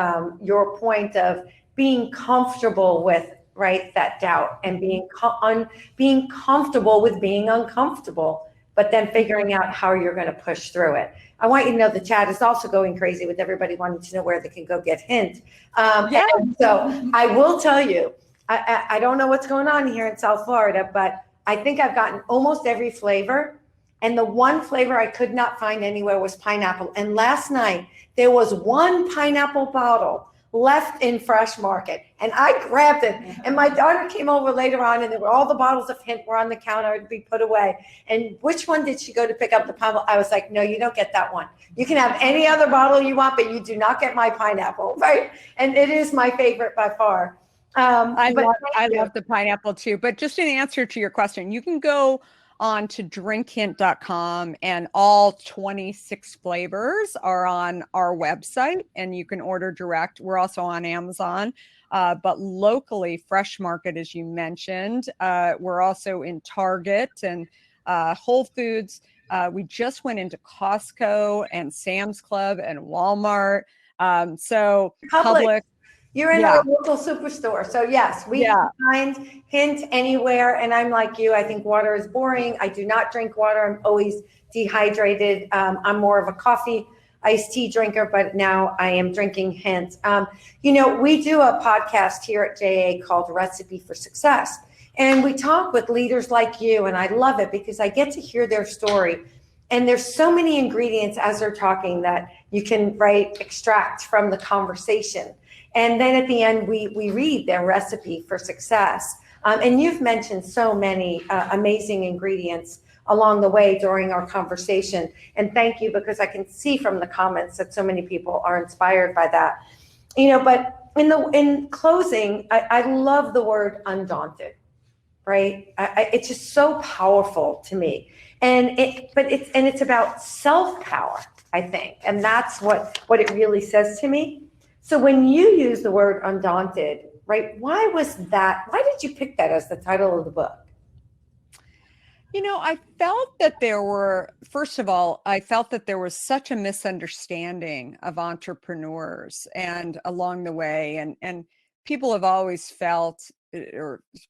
your point of being comfortable with that doubt, and being comfortable with being uncomfortable, but then figuring out how you're going to push through it. I want you to know the chat is also going crazy with everybody wanting to know where they can go get hint. Yeah. And so I will tell you, I don't know what's going on here in South Florida, but I think I've gotten almost every flavor. And the one flavor I could not find anywhere was pineapple. And last night there was one pineapple bottle left in Fresh Market, and I grabbed it. And my daughter came over later on, and there were all the bottles of Hint were on the counter to be put away. And which one did she go to pick up? The pineapple? I was like, no, you don't get that one. You can have any other bottle you want, but you do not get my pineapple, right? And it is my favorite by far. I love the pineapple too. But just in answer to your question, you can go on to drinkhint.com, and all 26 flavors are on our website, and you can order direct. We're also on Amazon, but locally, Fresh Market, as you mentioned. We're also in Target and Whole Foods. We just went into Costco and Sam's Club and Walmart. So Publix. You're in our local superstore. So yes, we can find Hint anywhere. And I'm like you, I think water is boring. I do not drink water. I'm always dehydrated. I'm more of a coffee iced tea drinker, but now I am drinking hint. We do a podcast here at JA called Recipe for Success. And we talk with leaders like you, and I love it because I get to hear their story. And there's so many ingredients as they're talking that you can extract from the conversation. And then at the end, we read their recipe for success. And you've mentioned so many amazing ingredients along the way during our conversation. And thank you, because I can see from the comments that so many people are inspired by that. But in closing, I love the word undaunted, right? It's just so powerful to me. And it's about self-power, I think. And that's what it really says to me. So when you use the word undaunted, right, why was that? Why did you pick that as the title of the book? I felt that first of all, I felt that there was such a misunderstanding of entrepreneurs and along the way. And people have always felt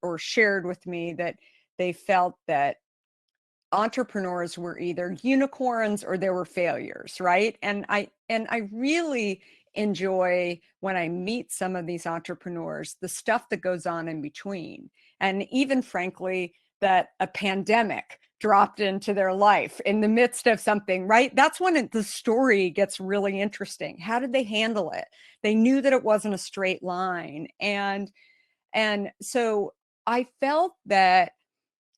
or shared with me that they felt that entrepreneurs were either unicorns or they were failures, right? And I really enjoy when I meet some of these entrepreneurs, the stuff that goes on in between. And even frankly, that a pandemic dropped into their life in the midst of something, right? That's when the story gets really interesting. How did they handle it? They knew that it wasn't a straight line. And so I felt that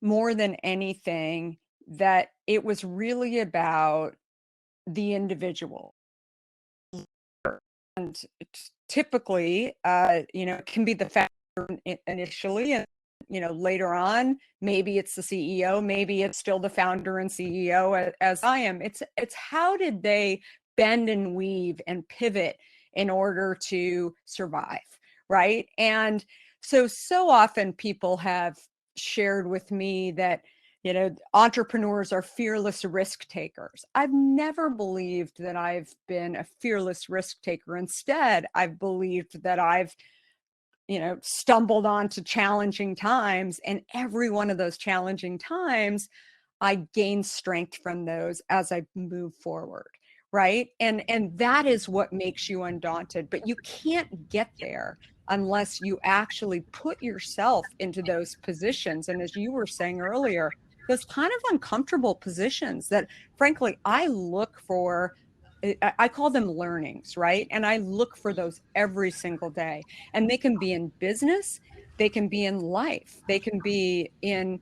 more than anything, that it was really about the individual. And typically, it can be the founder initially, and later on, maybe it's the CEO, maybe it's still the founder and CEO as I am. It's how did they bend and weave and pivot in order to survive, right? And so often people have shared with me that entrepreneurs are fearless risk takers. I've never believed that I've been a fearless risk taker. Instead, I've believed that I've stumbled onto challenging times, and every one of those challenging times, I gain strength from those as I move forward, right? And that is what makes you undaunted, but you can't get there unless you actually put yourself into those positions. And as you were saying earlier, those kind of uncomfortable positions that, frankly, I look for. I call them learnings, right? And I look for those every single day. And they can be in business, they can be in life, they can be in,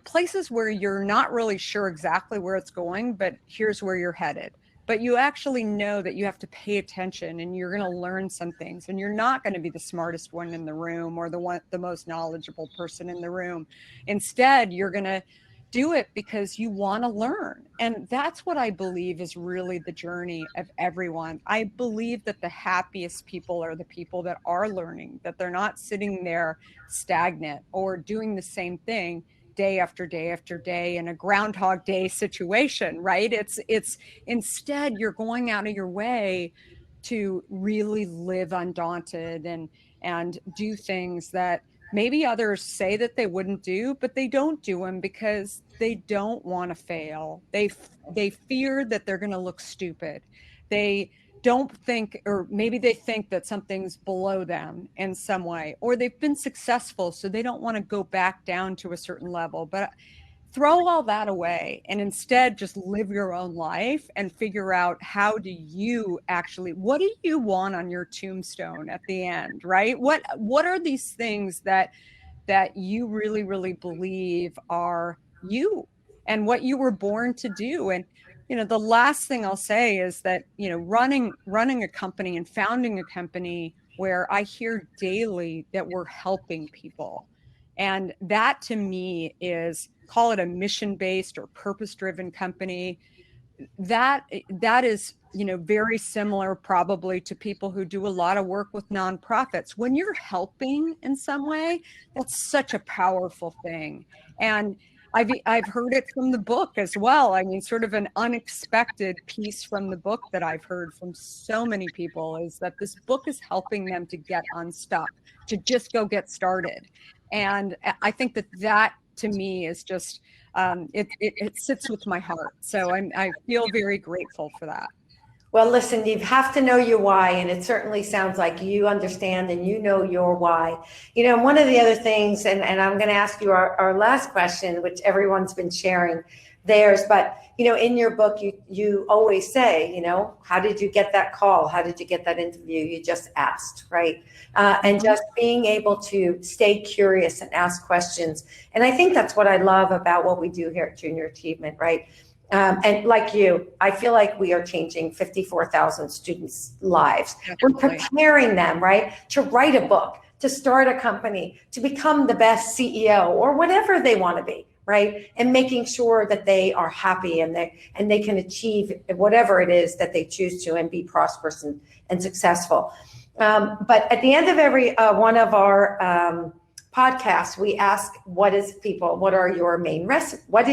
places where you're not really sure exactly where it's going, but here's where you're headed. But you actually know that you have to pay attention and you're going to learn some things, and you're not going to be the smartest one in the room or the most knowledgeable person in the room. Instead, you're going to do it because you want to learn. And that's what I believe is really the journey of everyone. I believe that the happiest people are the people that are learning, that they're not sitting there stagnant or doing the same thing day after day after day in a Groundhog Day situation, right? It's instead you're going out of your way to really live undaunted and do things that maybe others say that they wouldn't do, but they don't do them because they don't want to fail. They fear that they're going to look stupid. They don't think, or maybe they think that something's below them in some way, or they've been successful, so they don't want to go back down to a certain level. But throw all that away and instead just live your own life and figure out what do you want on your tombstone at the end, right? What are these things that you really, really believe are you and what you were born to do? And, the last thing I'll say is that, running a company and founding a company where I hear daily that we're helping people. And that to me is, call it a mission-based or purpose-driven company. That is, very similar probably to people who do a lot of work with nonprofits. When you're helping in some way, that's such a powerful thing. And I've heard it from the book as well. I mean, sort of an unexpected piece from the book that I've heard from so many people is that this book is helping them to get unstuck, to just go get started. And I think that to me is just it sits with my heart. So I feel very grateful for that. Well, listen, you have to know your why, and it certainly sounds like you understand and you know your why. One of the other things, and I'm going to ask you our last question, which everyone's been sharing theirs, but in your book, you always say, how did you get that call? How did you get that interview? You just asked, right? And just being able to stay curious and ask questions. And I think that's what I love about what we do here at Junior Achievement, right? And like you, I feel like we are changing 54,000 students' lives. Definitely. We're preparing them, right, to write a book, to start a company, to become the best CEO or whatever they want to be, right? And making sure that they are happy and they can achieve whatever it is that they choose to and be prosperous and successful. But at the end of every one of our podcast, we ask, what is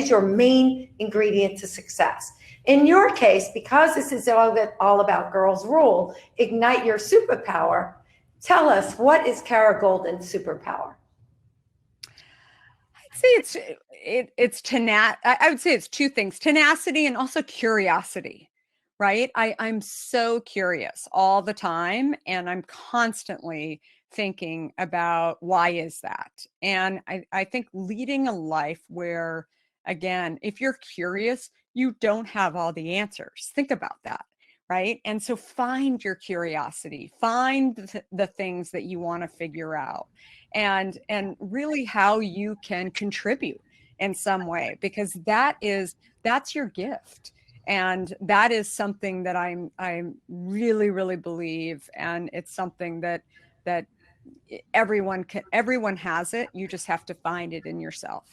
your main ingredient to success? In your case, because this is all about Girls Rule, Ignite Your Superpower, tell us, what is Kara Goldin's superpower? I'd say I would say it's two things: tenacity and also curiosity, right? I'm so curious all the time, and I'm constantly thinking about why is that? And I think leading a life where, again, if you're curious, you don't have all the answers. Think about that, right? And so find your curiosity, find the things that you want to figure out, and really how you can contribute in some way, because that's your gift. And that is something that I really, really believe, and it's something that everyone has it. You just have to find it in yourself.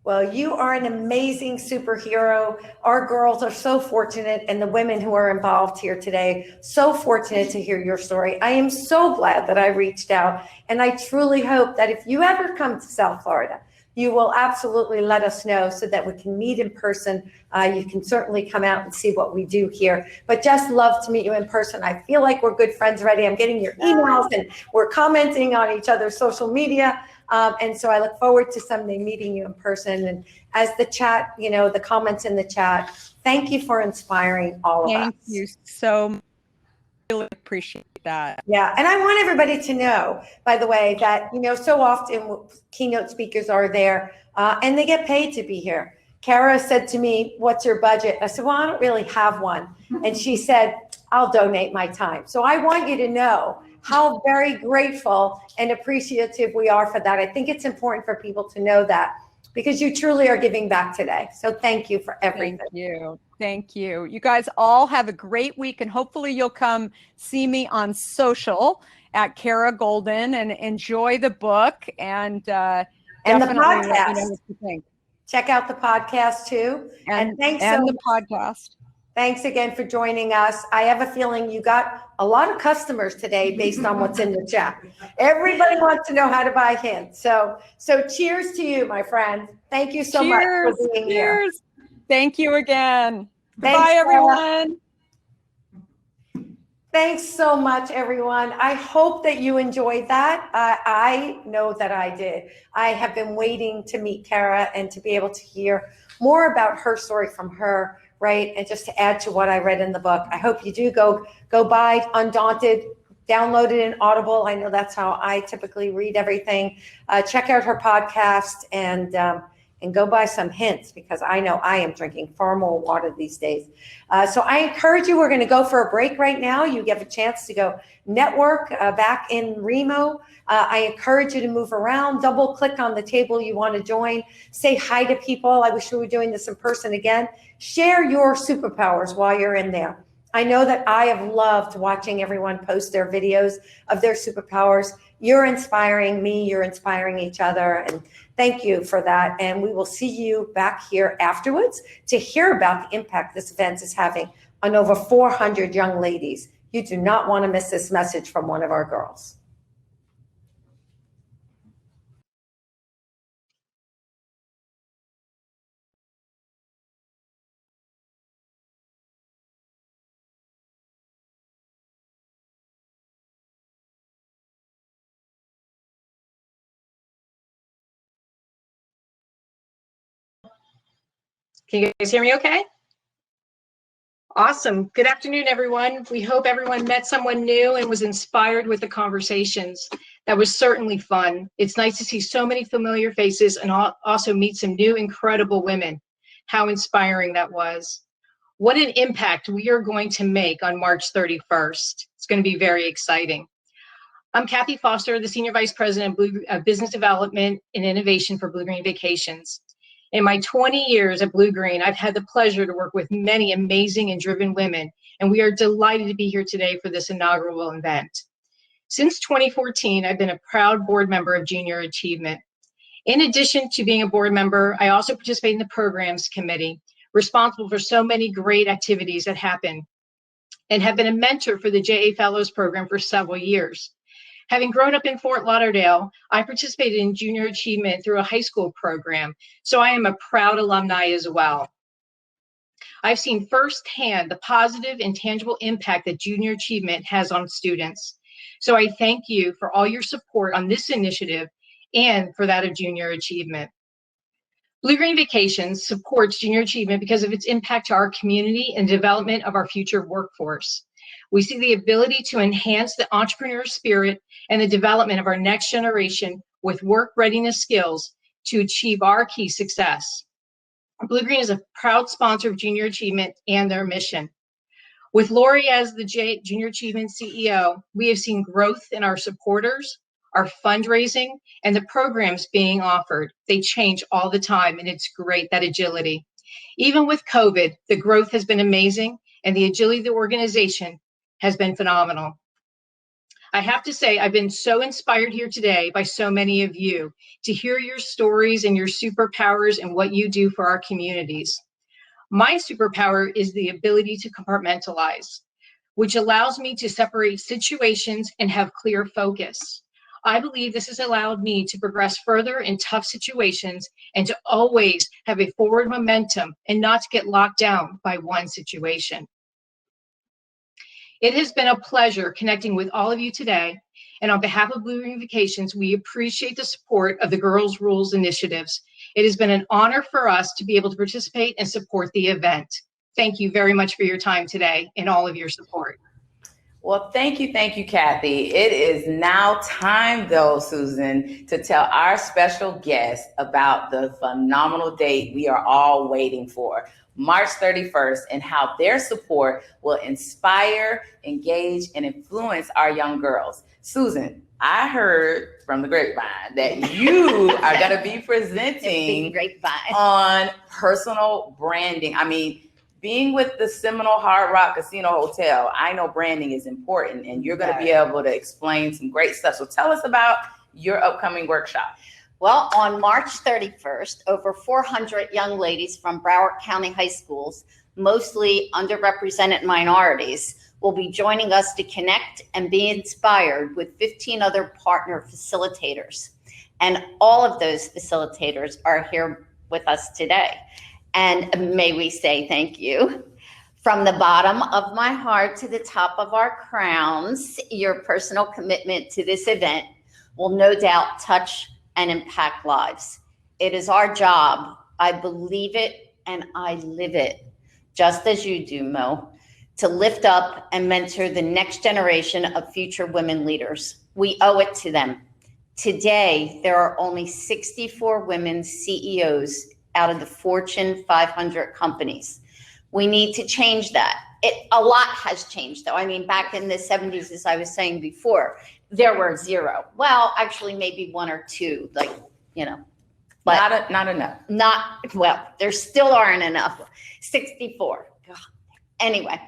Well, you are an amazing superhero. Our girls are so fortunate, and the women who are involved here today, so fortunate to hear your story. I am so glad that I reached out, and I truly hope that if you ever come to South Florida, you will absolutely let us know so that we can meet in person. You can certainly come out and see what we do here, but just love to meet you in person. I feel like we're good friends already. I'm getting your emails and we're commenting on each other's social media. And so I look forward to someday meeting you in person. And as the chat, the comments in the chat, thank you for inspiring all of us. Thank you so much. Really appreciate that. Yeah. And I want everybody to know, by the way, that, so often keynote speakers are there and they get paid to be here. Kara said to me, what's your budget? I said, well, I don't really have one. And she said, I'll donate my time. So I want you to know how very grateful and appreciative we are for that. I think it's important for people to know that, because you truly are giving back today. So thank you for everything. Thank you. Thank you. You guys all have a great week, and hopefully you'll come see me on social at Kara Goldin and enjoy the book and the podcast. Let me know what you think. Check out the podcast too. And thanks the podcast. Thanks again for joining us. I have a feeling you got a lot of customers today based on what's in the chat. Everybody wants to know how to buy hints. So cheers to you, my friend. Thank you so much for being here. Thank you again. Thanks, bye, everyone. Thanks so much, everyone. I hope that you enjoyed that. I know that I did. I have been waiting to meet Kara and to be able to hear more about her story from her, right? And just to add to what I read in the book. I hope you do go buy Undaunted, download it in Audible. I know that's how I typically read everything. Check out her podcast and go buy some hints, because I know I am drinking far more water these days. So I encourage you, we're going to go for a break right now. You get a chance to go network back in Remo. I encourage you to move around, double click on the table you want to join, say hi to people. I wish we were doing this in person again. Share your superpowers while you're in there. I know that I have loved watching everyone post their videos of their superpowers. You're inspiring me, you're inspiring each other, and thank you for that. And we will see you back here afterwards to hear about the impact this event is having on over 400 young ladies. You do not want to miss this message from one of our girls. Can you guys hear me okay? Awesome. Good afternoon, everyone. We hope everyone met someone new and was inspired with the conversations. That was certainly fun. It's nice to see so many familiar faces and also meet some new incredible women. How inspiring that was. What an impact we are going to make on March 31st. It's going to be very exciting. I'm Kathy Foster, the Senior Vice President of Business Development and Innovation for Blue Green Vacations. In my 20 years at Blue Green, I've had the pleasure to work with many amazing and driven women, and we are delighted to be here today for this inaugural event. Since 2014, I've been a proud board member of Junior Achievement. In addition to being a board member, I also participate in the Programs Committee, responsible for so many great activities that happen, and have been a mentor for the JA Fellows Program for several years. Having grown up in Fort Lauderdale, I participated in Junior Achievement through a high school program, so I am a proud alumni as well. I've seen firsthand the positive and tangible impact that Junior Achievement has on students. So I thank you for all your support on this initiative and for that of Junior Achievement. Blue Green Vacations supports Junior Achievement because of its impact to our community and development of our future workforce. We see the ability to enhance the entrepreneur spirit and the development of our next generation with work readiness skills to achieve our key success. Blue Green is a proud sponsor of Junior Achievement and their mission. With Laurie as the Junior Achievement CEO, we have seen growth in our supporters, our fundraising, and the programs being offered. They change all the time, and it's great, that agility. Even with COVID, the growth has been amazing, and the agility of the organization has been phenomenal. I have to say, I've been so inspired here today by so many of you to hear your stories and your superpowers and what you do for our communities. My superpower is the ability to compartmentalize, which allows me to separate situations and have clear focus. I believe this has allowed me to progress further in tough situations and to always have a forward momentum and not to get locked down by one situation. It has been a pleasure connecting with all of you today, and on behalf of Blue Green Vacations, we appreciate the support of the Girls Rules initiatives. It has been an honor for us to be able to participate and support the event. Thank you very much for your time today and all of your support. Well, thank you, Kathy. It is now time, though, Susan, to tell our special guest about the phenomenal date we are all waiting for, March 31st, and how their support will inspire, engage, and influence our young girls. Susan, I heard from the grapevine that you are going to be presenting on personal branding. I mean, being with the Seminole Hard Rock Casino Hotel, I know branding is important, and you're going to be able to explain some great stuff. So tell us about your upcoming workshop. Well, on March 31st, over 400 young ladies from Broward County high schools, mostly underrepresented minorities, will be joining us to connect and be inspired with 15 other partner facilitators. And all of those facilitators are here with us today. And may we say thank you. From the bottom of my heart to the top of our crowns, your personal commitment to this event will no doubt touch and impact lives. It is our job. I believe it and I live it, just as you do, Mo, to lift up and mentor the next generation of future women leaders. We owe it to them. Today, there are only 64 women CEOs out of the Fortune 500 companies. We need to change that. A lot has changed, though. I mean, back in the 70s, as I was saying before, there were zero. Well, actually, maybe one or two, like, you know. But not enough. Well, there still aren't enough. 64. God. Anyway,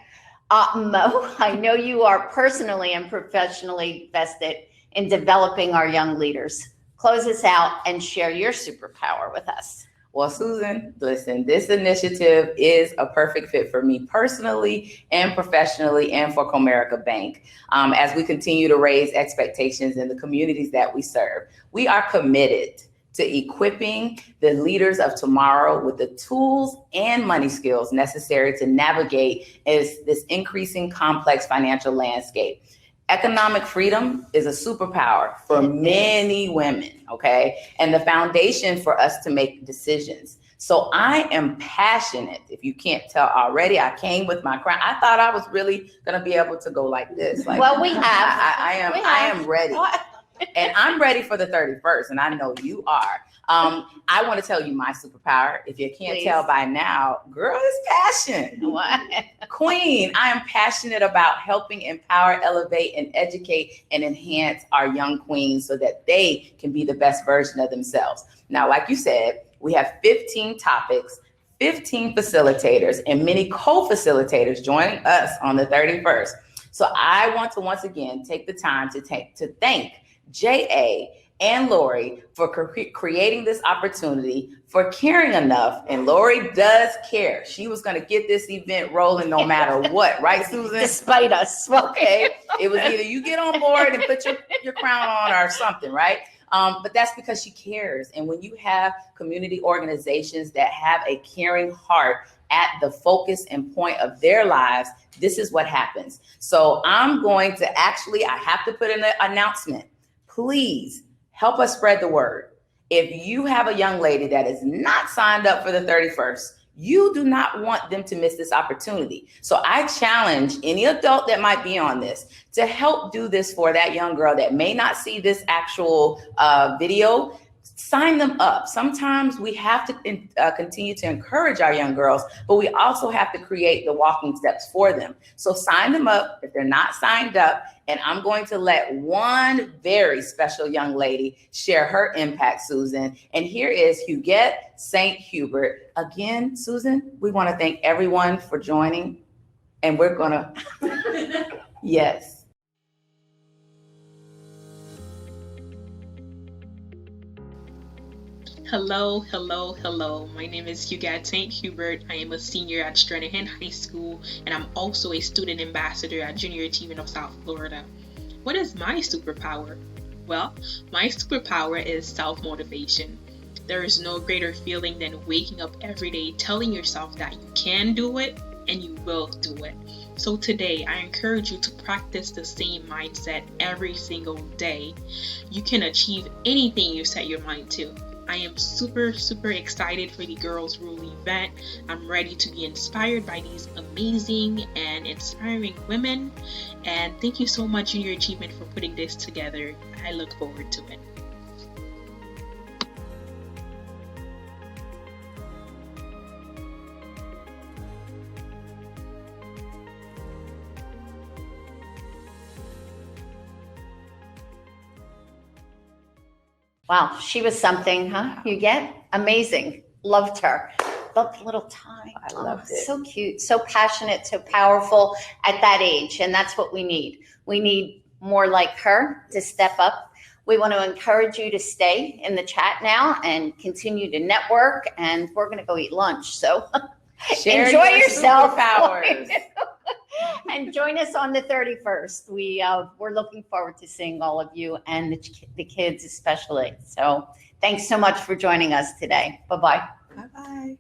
Mo, I know you are personally and professionally vested in developing our young leaders. Close us out and share your superpower with us. Well, Susan, listen, this initiative is a perfect fit for me personally and professionally and for Comerica Bank. As we continue to raise expectations in the communities that we serve, we are committed to equipping the leaders of tomorrow with the tools and money skills necessary to navigate this increasing complex financial landscape. Economic freedom is a superpower for many women, okay? And the foundation for us to make decisions. So I am passionate. If you can't tell already, I came with my crown. I thought I was really going to be able to go like this. Like, Well, we have. I am ready. And I'm ready for the 31st, and I know you are. I want to tell you my superpower. If you can't tell by now, girl, it's passion. What? Queen, I am passionate about helping empower, elevate, and educate and enhance our young queens so that they can be the best version of themselves. Now, like you said, we have 15 topics, 15 facilitators, and many co-facilitators joining us on the 31st. So I want to once again take the time to thank J.A. and Laurie for creating this opportunity, for caring enough. And Laurie does care. She was going to get this event rolling no matter what, right, Susan? Despite us. Okay. It was either you get on board and put your crown on or something, right? But that's because she cares. And when you have community organizations that have a caring heart at the focus and point of their lives, this is what happens. So I'm going to I have to put in an announcement. Please help us spread the word. If you have a young lady that is not signed up for the 31st, you do not want them to miss this opportunity. So I challenge any adult that might be on this to help do this for that young girl that may not see this actual video. Sign them up. Sometimes we have to continue to encourage our young girls, but we also have to create the walking steps for them. So sign them up if they're not signed up. And I'm going to let one very special young lady share her impact, Susan. And here is Huguette St. Hubert. Again, Susan, we want to thank everyone for joining. And we're going to, yes. Hello. My name is Huguette St. Hubert. I am a senior at Renneisen High School, and I'm also a student ambassador at Junior Achievement of South Florida. What is my superpower? Well, my superpower is self-motivation. There is no greater feeling than waking up every day telling yourself that you can do it and you will do it. So today, I encourage you to practice the same mindset every single day. You can achieve anything you set your mind to. I am super excited for the Girls Rule event. I'm ready to be inspired by these amazing and inspiring women. And thank you so much, Junior Achievement, for putting this together. I look forward to it. Wow, she was something, huh? You get amazing. Loved her. Loved the little tie. I loved it. So cute, so passionate, so powerful at that age. And that's what we need. We need more like her to step up. We want to encourage you to stay in the chat now and continue to network. And we're going to go eat lunch. So enjoy yourself. And join us on the 31st. We're looking forward to seeing all of you and the kids especially. So thanks so much for joining us today. Bye-bye. Bye-bye.